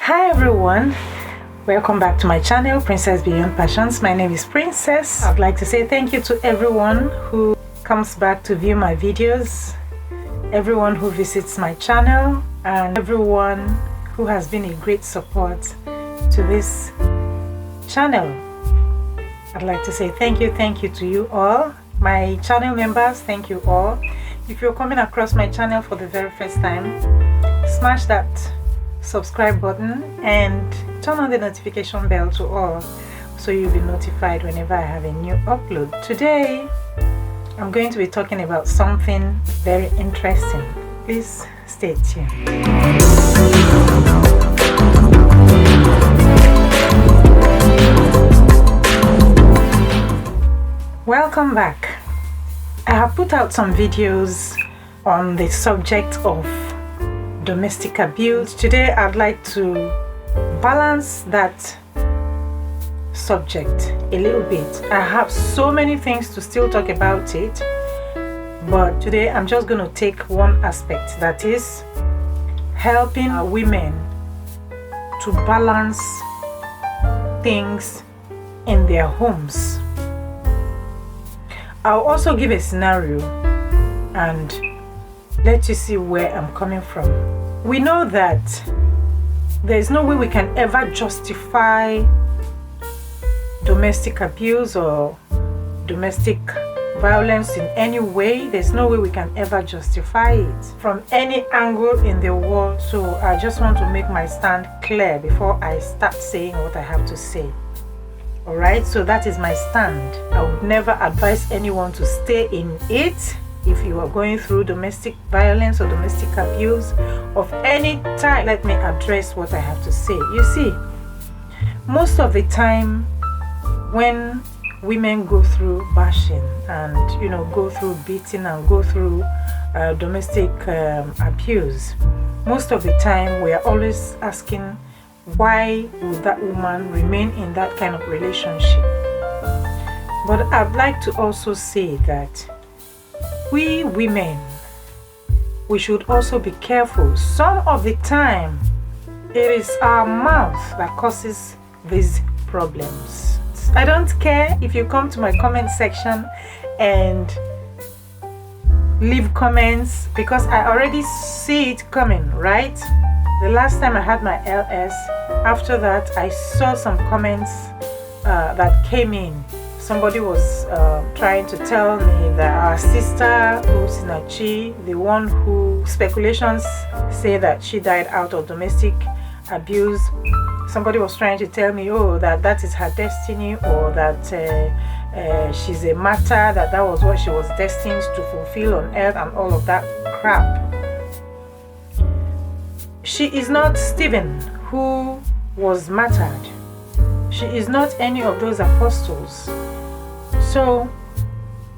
Hi everyone, welcome back to my channel, Princess Beyond Passions. My name is Princess. I'd like to say thank you to everyone who comes back to view my videos, everyone who visits my channel, and everyone who has been a great support to this channel. I'd like to say thank you to you all. My channel members, thank you all. If you're coming across my channel for the very first time, smash that subscribe button and turn on the notification bell to all so you'll be notified whenever I have a new upload. Today I'm going to be talking about something very interesting. Please stay tuned. Welcome back. I have put out some videos on the subject of domestic abuse. Today I'd like to balance that subject a little bit. I have so many things to still talk about it, but today I'm just going to take one aspect, that is helping women to balance things in their homes. I'll also give a scenario and let you see where I'm coming from. We know that there's no way we can ever justify domestic abuse or domestic violence in any way. There's no way we can ever justify it from any angle in the world. So I just want to make my stand clear before I start saying what I have to say. Alright, so that is my stand. I would never advise anyone to stay in it. If you are going through domestic violence or domestic abuse of any type, let me address what I have to say. You see, most of the time when women go through bashing and go through beating and go through domestic abuse, most of the time we are always asking, why would that woman remain in that kind of relationship? But I'd like to also say that we women, we should also be careful. Some of the time it is our mouth that causes these problems. I don't care if you come to my comment section and leave comments, because I already see it coming, right? The last time I had my LS, after that I saw some comments that came in. Somebody was trying to tell me that our sister Usinachi, the one who speculations say that she died out of domestic abuse, somebody was trying to tell me, oh, that is her destiny, or that she's a martyr, that was what she was destined to fulfill on earth, and all of that crap. She is not Stephen, who was martyred. She is not any of those apostles. So,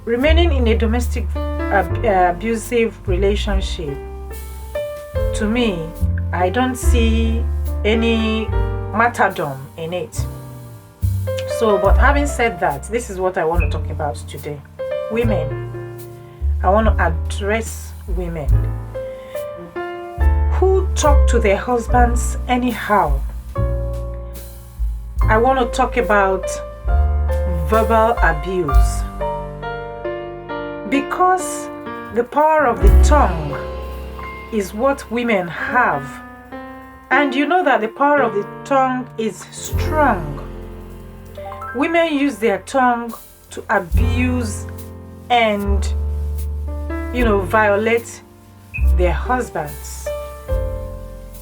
remaining in a domestic abusive relationship, to me, I don't see any martyrdom in it. So, but having said that, this is what I want to talk about today. Women. I want to address women who talk to their husbands anyhow. I want to talk about verbal abuse, because the power of the tongue is what women have, and you know that the power of the tongue is strong. Women use their tongue to abuse and violate their husbands.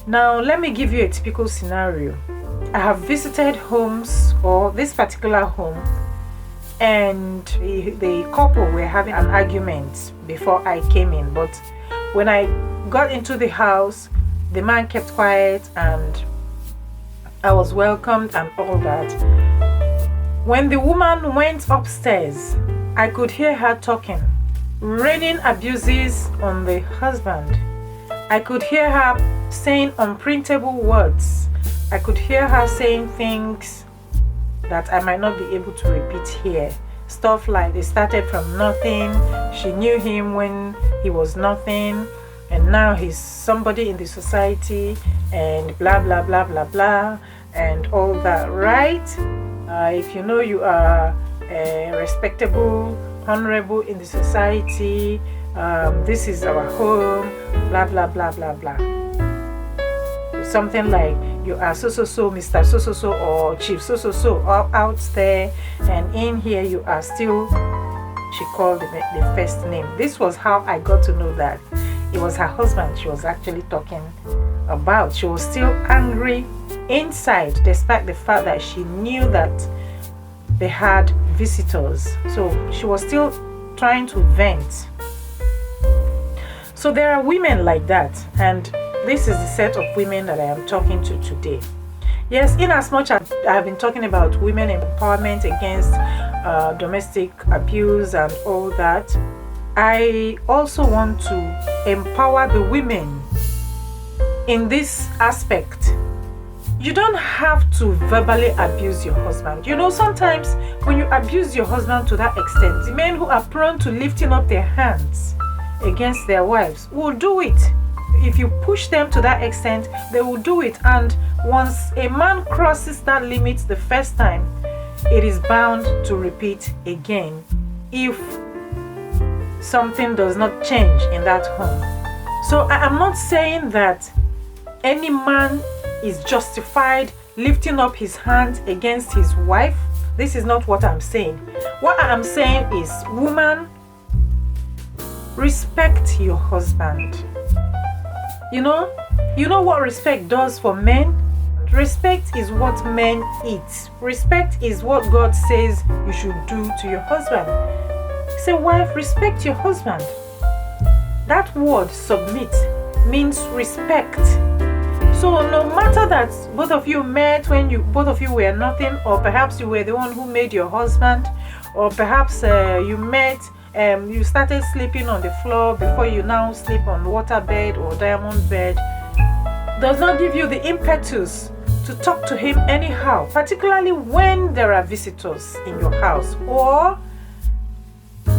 Now let me give you a typical scenario. I have visited homes, or this particular home, and the couple were having an argument before I came in. But when I got into the house, the man kept quiet and I was welcomed and all that. When the woman went upstairs, I could hear her talking, raining abuses on the husband. I could hear her saying unprintable words. I could hear her saying things that I might not be able to repeat here. Stuff like, they started from nothing. She knew him when he was nothing. and now he's somebody in the society, and blah blah blah blah blah, and all that, right? If you know you are respectable, honorable in the society, this is our home, blah blah blah blah blah. Something like you are so Mr. So or Chief so out there, and in here you are still, she called the first name. This was how I got to know that it was her husband she was actually talking about. She was still angry inside, despite the fact that she knew that they had visitors. So she was still trying to vent. So there are women like that, and this is the set of women that I am talking to today. Yes, in as much as I have been talking about women empowerment against domestic abuse and all that, I also want to empower the women in this aspect. You don't have to verbally abuse your husband. You know, sometimes when you abuse your husband to that extent, the men who are prone to lifting up their hands against their wives will do it. If you push them to that extent, they will do it. And once a man crosses that limit the first time, it is bound to repeat again if something does not change in that home. So I am not saying that any man is justified lifting up his hands against his wife. This is not what I'm saying. What I am saying is, woman, respect your husband. You know what respect does for men? Respect is what men eat. Respect is what God says you should do to your husband. Say, wife, respect your husband. That word, submit, means respect. So no matter that both of you met when both of you were nothing, or perhaps you were the one who made your husband, or perhaps you met, you started sleeping on the floor before you now sleep on water bed or diamond bed, does not give you the impetus to talk to him anyhow, particularly when there are visitors in your house, or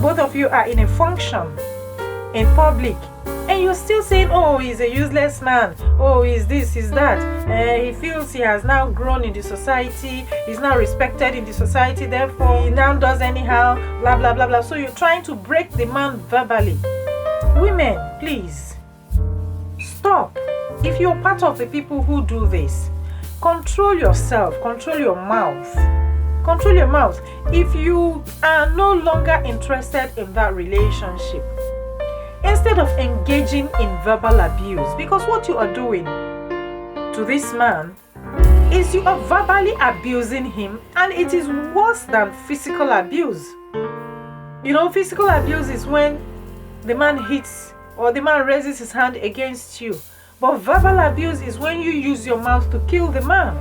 both of you are in a function in public, and you're still saying, oh, he's a useless man, oh, he's this, he's that, he feels he has now grown in the society, he's now respected in the society, therefore he now does anyhow, blah blah blah blah. So you're trying to break the man verbally. Women, please stop. If you're part of the people who do this, control yourself, control your mouth. Control your mouth. If you are no longer interested in that relationship, instead of engaging in verbal abuse, because what you are doing to this man is you are verbally abusing him, and it is worse than physical abuse. You know, physical abuse is when the man hits or the man raises his hand against you. But verbal abuse is when you use your mouth to kill the man.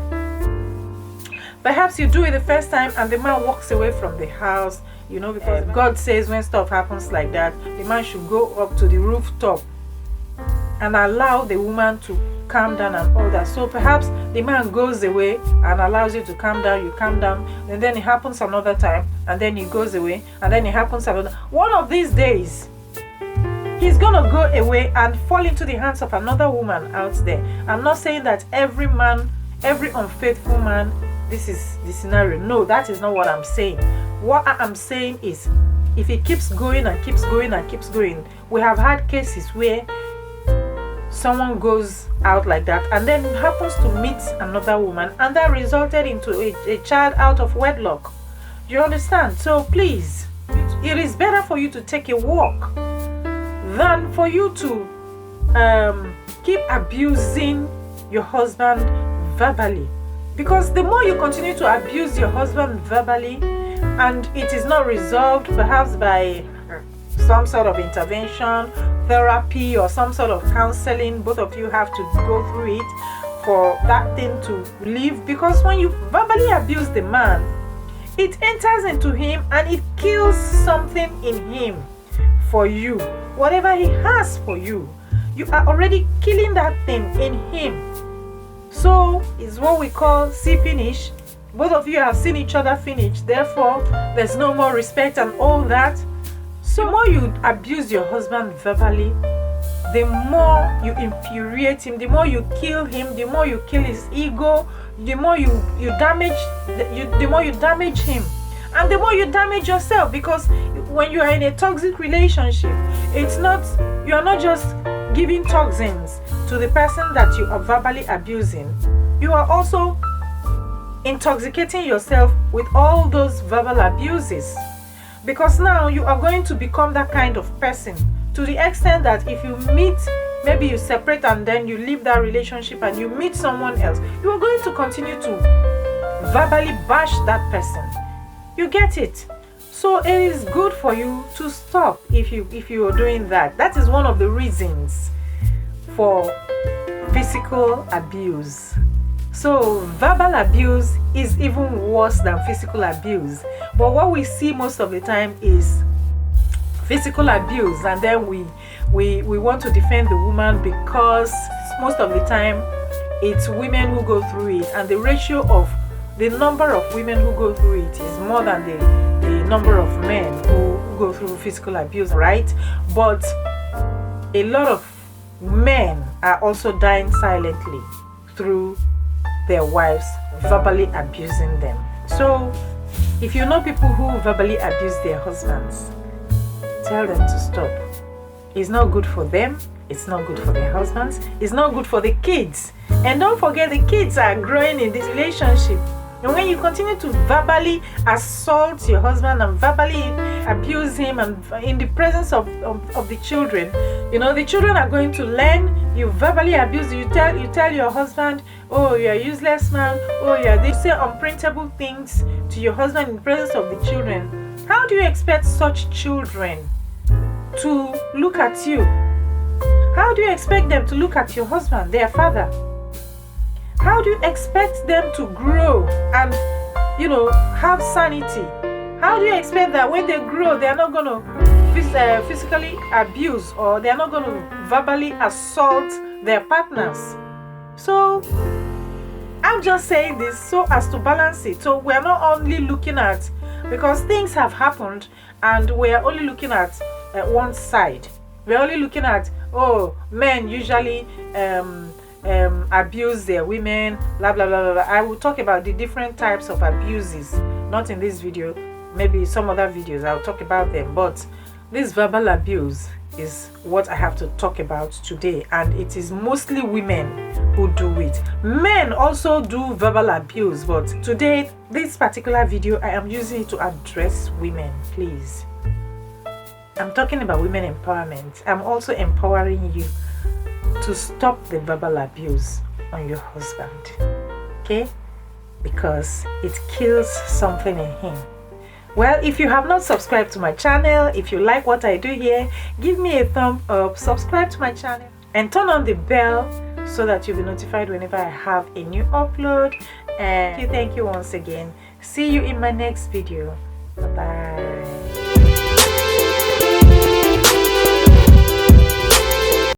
Perhaps you do it the first time and the man walks away from the house, you know, because God says when stuff happens like that, the man should go up to the rooftop and allow the woman to calm down and all that. So perhaps the man goes away and allows you to calm down, you calm down, and then it happens another time, and then he goes away, and then it happens another. One of these days, he's gonna go away and fall into the hands of another woman out there. I'm not saying that every man, every unfaithful man, this is the scenario. No, that is not what I'm saying. What I am saying is, if it keeps going and keeps going and keeps going, we have had cases where someone goes out like that and then happens to meet another woman, and that resulted into a child out of wedlock. Do you understand? So please, it is better for you to take a walk than for you to keep abusing your husband verbally. Because the more you continue to abuse your husband verbally and it is not resolved, perhaps by some sort of intervention, therapy, or some sort of counseling, both of you have to go through it for that thing to leave. Because when you verbally abuse the man, it enters into him and it kills something in him for you. Whatever he has for you, you are already killing that thing in him. So it's what we call see finish. Both of you have seen each other finish, therefore there's no more respect and all that. So the more you abuse your husband verbally, the more you infuriate him, the more you kill him, the more you kill his ego, the more you damage him, and the more you damage yourself. Because when you are in a toxic relationship, you are not just giving toxins to the person that you are verbally abusing, you are also intoxicating yourself with all those verbal abuses. Because now you are going to become that kind of person, to the extent that if you meet, maybe you separate and then you leave that relationship and you meet someone else, you are going to continue to verbally bash that person. You get it? So it is good for you to stop if you are doing that. That is one of the reasons for physical abuse. So verbal abuse is even worse than physical abuse. But what we see most of the time is physical abuse, and then we want to defend the woman, because most of the time it's women who go through it, and the ratio of the number of women who go through it is more than the number of men who go through physical abuse, right? But a lot of men are also dying silently through their wives verbally abusing them. So if you know people who verbally abuse their husbands, tell them to stop. It's not good for them, it's not good for their husbands, it's not good for the kids. And don't forget, the kids are growing in this relationship. And when you continue to verbally assault your husband and verbally abuse him, and in the presence of the children, the children are going to learn. You verbally abuse, you tell your husband, oh, you're a useless man, oh, they say unprintable things to your husband in the presence of the children. How do you expect such children to look at you? How do you expect them to look at your husband, their father? How do you expect them to grow and have sanity? How do you expect that when they grow they are not going to physically abuse, or they are not going to verbally assault their partners? So I'm just saying this so as to balance it. So we are not only looking at, because things have happened and we are only looking at one side. We're only looking at, men usually abuse their women, blah blah blah blah. I will talk about the different types of abuses, not in this video, maybe some other videos I'll talk about them, but this verbal abuse is what I have to talk about today, and it is mostly women who do it. Men also do verbal abuse, but today, this particular video, I am using it to address women. Please, I'm talking about women empowerment. I'm also empowering you to stop the verbal abuse on your husband, okay? Because it kills something in him. Well, if you have not subscribed to my channel, if you like what I do here, give me a thumb up, subscribe to my channel, and turn on the bell so that you'll be notified whenever I have a new upload. And thank you once again. See you in my next video. Bye bye.